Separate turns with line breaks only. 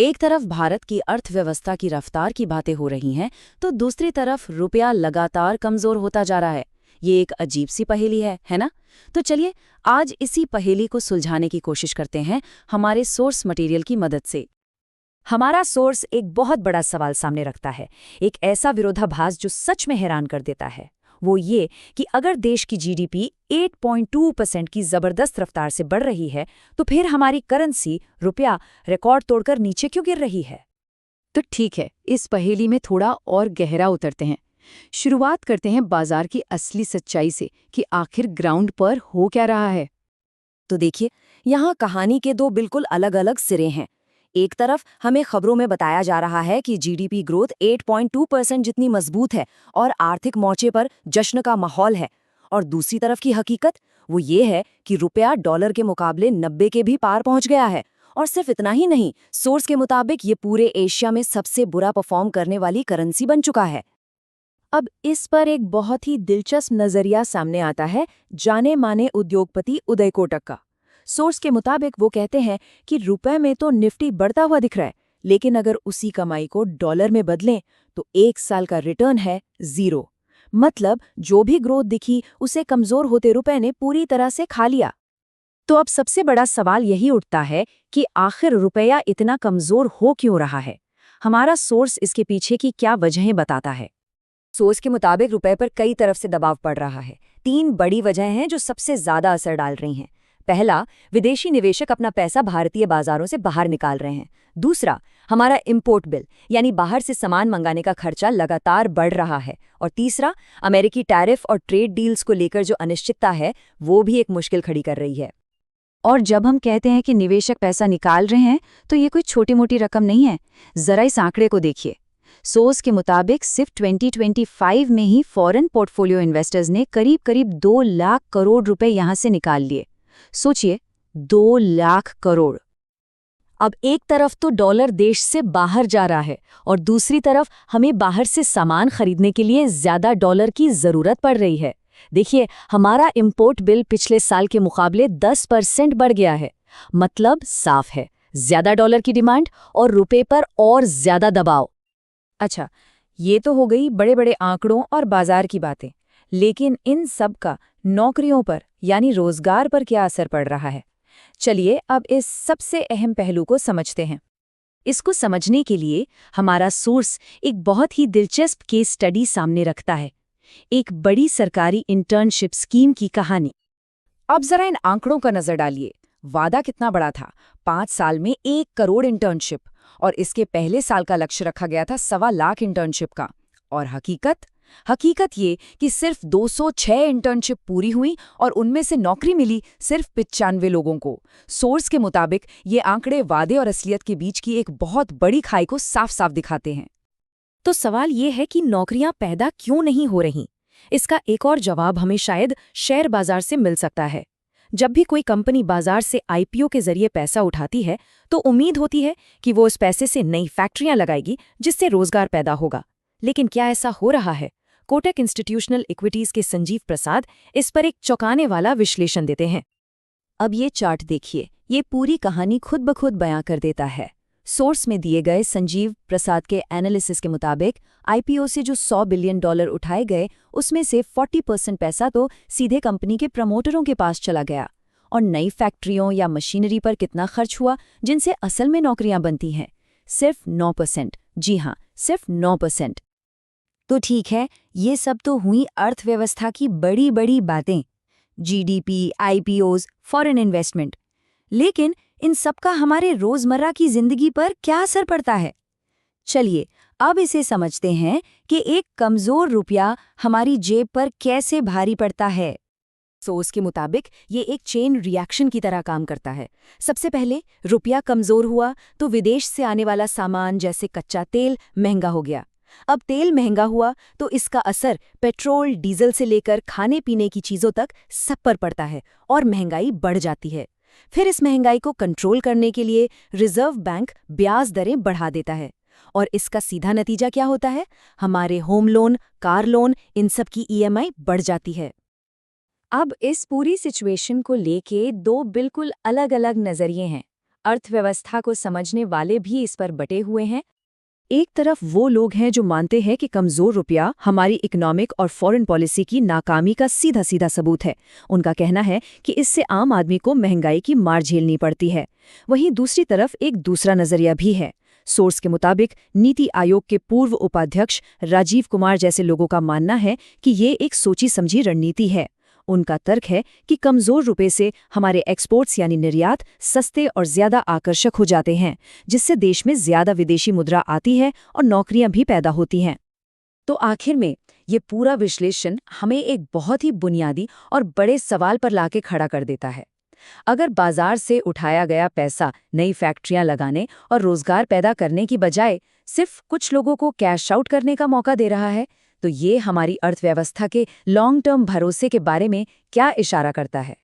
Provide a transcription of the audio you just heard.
एक तरफ भारत की अर्थव्यवस्था की रफ्तार की बातें हो रही हैं, तो दूसरी तरफ रुपया लगातार कमजोर होता जा रहा है। ये एक अजीब सी पहेली है ना? तो चलिए आज इसी पहेली को सुलझाने की कोशिश करते हैं हमारे सोर्स मटेरियल की मदद से।
हमारा सोर्स एक बहुत बड़ा सवाल सामने रखता है, एक ऐसा विरोधाभास जो सच में हैरान कर देता है। वो ये कि अगर देश की जीडीपी 8.2% की जबरदस्त रफ्तार से बढ़ रही है, तो फिर हमारी करेंसी रुपया रिकॉर्ड तोड़कर नीचे क्यों गिर रही है?
तो ठीक है, इस पहेली में थोड़ा और गहरा उतरते हैं। शुरुआत करते हैं बाजार की असली सच्चाई से कि आखिर ग्राउंड पर हो क्या रहा है।
तो देखिए, यहाँ कहानी के दो बिल्कुल अलग अलग सिरे हैं। एक तरफ हमें खबरों में बताया जा रहा है कि जीडीपी ग्रोथ 8.2% जितनी मजबूत है और आर्थिक मोर्चे पर जश्न का माहौल है, और दूसरी तरफ की हकीकत वो ये है कि रुपया डॉलर के मुकाबले 90 के भी पार पहुंच गया है। और सिर्फ इतना ही नहीं, सोर्स के मुताबिक ये पूरे एशिया में सबसे बुरा परफॉर्म करने वाली करेंसी बन चुका है।
अब इस पर एक बहुत ही दिलचस्प नजरिया सामने आता है जाने माने उद्योगपति उदय कोटक का। सोर्स के मुताबिक वो कहते हैं कि रुपए में तो निफ्टी बढ़ता हुआ दिख रहा है, लेकिन अगर उसी कमाई को डॉलर में बदलें तो 1 साल का रिटर्न है 0। मतलब जो भी ग्रोथ दिखी उसे कमजोर होते रुपए ने पूरी तरह से खा लिया। तो अब सबसे बड़ा सवाल यही उठता है कि आखिर रुपया इतना कमजोर हो क्यों रहा है? हमारा सोर्स इसके पीछे की क्या वजहें बताता है।
सोर्स के मुताबिक रुपए पर कई तरफ से दबाव पड़ रहा है। 3 बड़ी वजहें हैं जो सबसे ज्यादा असर डाल रही हैं। पहला, विदेशी निवेशक अपना पैसा भारतीय बाजारों से बाहर निकाल रहे हैं। दूसरा, हमारा इंपोर्ट बिल यानी बाहर से सामान मंगाने का खर्चा लगातार बढ़ रहा है। और तीसरा, अमेरिकी टैरिफ और ट्रेड डील्स को लेकर जो अनिश्चितता है वो भी एक मुश्किल खड़ी कर रही है।
और जब हम कहते हैं कि निवेशक पैसा निकाल रहे हैं, तो ये कोई छोटी मोटी रकम नहीं है। जरा इस आंकड़े को देखिए। सोर्स के मुताबिक सिर्फ 2025 में ही फॉरेन पोर्टफोलियो इन्वेस्टर्स ने करीब 2 लाख करोड़ रुपए यहां से निकाल लिए। सोचिए, 2 लाख करोड़। अब एक तरफ तो डॉलर देश से बाहर जा रहा है और दूसरी तरफ हमें बाहर से सामान खरीदने के लिए ज्यादा डॉलर की जरूरत पड़ रही है। देखिए, हमारा इंपोर्ट बिल पिछले साल के मुकाबले 10% बढ़ गया है। मतलब साफ है, ज्यादा डॉलर की डिमांड और रुपए पर और ज्यादा दबाव। अच्छा, ये तो हो गई बड़े बड़े आंकड़ों और बाजार की बातें, लेकिन इन सब का नौकरियों पर यानी रोजगार पर क्या असर पड़ रहा है? चलिए अब इस सबसे अहम पहलू को समझते हैं। इसको समझने के लिए हमारा सोर्स एक बहुत ही दिलचस्प केस स्टडी सामने रखता है, एक बड़ी सरकारी इंटर्नशिप स्कीम की कहानी। अब जरा इन आंकड़ों का नजर डालिए। वादा कितना बड़ा था, 5 साल में 1 करोड़ इंटर्नशिप, और इसके पहले साल का लक्ष्य रखा गया था 1.25 लाख इंटर्नशिप का। और हकीकत ये कि सिर्फ 206 इंटर्नशिप पूरी हुई और उनमें से नौकरी मिली सिर्फ 95 लोगों को। सोर्स के मुताबिक ये आंकड़े वादे और असलियत के बीच की एक बहुत बड़ी खाई को साफ साफ दिखाते हैं। तो सवाल ये है कि नौकरियां पैदा क्यों नहीं हो रहीं? इसका एक और जवाब हमें शायद शेयर बाजार से मिल सकता है। जब भी कोई कंपनी बाजार से आईपीओ के जरिए पैसा उठाती है, तो उम्मीद होती है कि वो उस पैसे से नई फैक्ट्रियां लगाएगी जिससे रोजगार पैदा होगा। लेकिन क्या ऐसा हो रहा है? कोटक इंस्टीट्यूशनल इक्विटीज के संजीव प्रसाद इस पर एक चौंकाने वाला विश्लेषण देते हैं। अब ये चार्ट देखिए, ये पूरी कहानी खुद ब खुद बयां कर देता है। सोर्स में दिए गए संजीव प्रसाद के एनालिसिस के मुताबिक आईपीओ से जो $100 बिलियन उठाए गए, उसमें से 40% पैसा तो सीधे कंपनी के प्रमोटरों के पास चला गया। और नई फैक्ट्रियों या मशीनरी पर कितना खर्च हुआ जिनसे असल में नौकरियां बनती हैं? सिर्फ 9%। जी हाँ, सिर्फ 9%। तो ठीक है, ये सब तो हुई अर्थव्यवस्था की बड़ी बड़ी बातें, जीडीपी, आईपीओज, फॉरेन इन्वेस्टमेंट। लेकिन इन सब का हमारे रोजमर्रा की जिंदगी पर क्या असर पड़ता है? चलिए अब इसे समझते हैं कि एक कमजोर रुपया हमारी जेब पर कैसे भारी पड़ता है। सोर्स के मुताबिक ये एक चेन रिएक्शन की तरह काम करता है। सबसे पहले रुपया कमजोर हुआ तो विदेश से आने वाला सामान जैसे कच्चा तेल महंगा हो गया। अब तेल महंगा हुआ तो इसका असर पेट्रोल, डीजल से लेकर खाने पीने की चीजों तक सब पर पड़ता है और महंगाई बढ़ जाती है। फिर इस महंगाई को कंट्रोल करने के लिए रिजर्व बैंक ब्याज दरें बढ़ा देता है, और इसका सीधा नतीजा क्या होता है? हमारे होम लोन, कार लोन, इन सब की ईएमआई बढ़ जाती है। अब इस पूरी सिचुएशन को लेके 2 बिल्कुल अलग अलग नजरिए हैं। अर्थव्यवस्था को समझने वाले भी इस पर बटे हुए हैं।
एक तरफ वो लोग हैं जो मानते हैं कि कमजोर रुपया हमारी इकोनॉमिक और फॉरेन पॉलिसी की नाकामी का सीधा सीधा सबूत है। उनका कहना है कि इससे आम आदमी को महंगाई की मार झेलनी पड़ती है। वहीं दूसरी तरफ एक दूसरा नजरिया भी है। सोर्स के मुताबिक नीति आयोग के पूर्व उपाध्यक्ष राजीव कुमार जैसे लोगों का मानना है कि ये एक सोची समझी रणनीति है। उनका तर्क है कि कमजोर रुपए से हमारे एक्सपोर्ट्स यानी निर्यात सस्ते और ज्यादा आकर्षक हो जाते हैं, जिससे देश में ज्यादा विदेशी मुद्रा आती है और नौकरियां भी पैदा होती हैं।
तो आखिर में ये पूरा विश्लेषण हमें एक बहुत ही बुनियादी और बड़े सवाल पर लाके खड़ा कर देता है। अगर बाजार से उठाया गया पैसा नई फैक्ट्रियां लगाने और रोजगार पैदा करने की बजाय सिर्फ कुछ लोगों को कैश आउट करने का मौका दे रहा है, तो ये हमारी अर्थव्यवस्था के लॉन्ग टर्म भरोसे के बारे में क्या इशारा करता है?